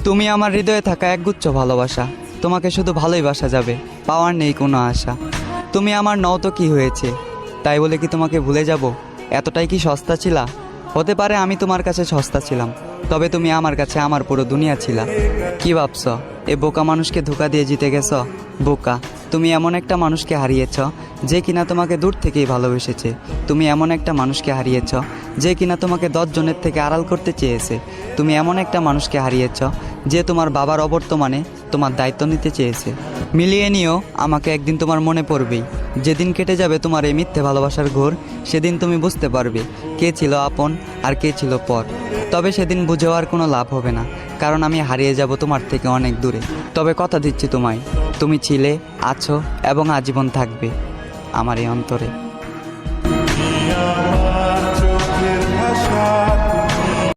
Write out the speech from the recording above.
তুমি আমার হৃদয়ে থাকা একগুচ্ছ ভালোবাসা, তোমাকে শুধু ভালোই বাসা যাবে, পাওয়ার নেই কোনো আশা। তুমি আমার নও তো কি হয়েছে, তাই বলে কি তোমাকে ভুলে যাব? এতটাই কি সস্তা ছিলা? হতে পারে আমি তোমার কাছে সস্তা ছিলাম, তবে তুমি আমার কাছে আমার পুরো দুনিয়া ছিলা। কি ভাবছ এ বোকা মানুষকে ধোকা দিয়ে জিতে গেছ? বোকা, তুমি এমন একটা মানুষকে হারিয়েছ যে কিনা তোমাকে দূর থেকেই ভালোবেসেছে। তুমি এমন একটা মানুষকে হারিয়েছ যে কিনা তোমাকে 10 জনের থেকে আড়াল করতে চেয়েছে। তুমি এমন একটা মানুষকে হারিয়েছ যে তোমার বাবার অবর্তমানে তোমার দায়িত্ব নিতে চেয়েছে। মিলিয়ে নিও, আমাকে একদিন তোমার মনে পড়বেই। যেদিন কেটে যাবে তোমার এই মিথ্যে ভালোবাসার ঘোর, সেদিন তুমি বুঝতে পারবে কে ছিল আপন আর কে ছিল পর। তবে সেদিন বুঝেও আর কোনো লাভ হবে না, কারণ আমি হারিয়ে যাব তোমার থেকে অনেক দূরে। তবে কথা দিচ্ছি তোমায়, তুমি ছিলে, আছো এবং আজীবন থাকবে আমার এই অন্তরে।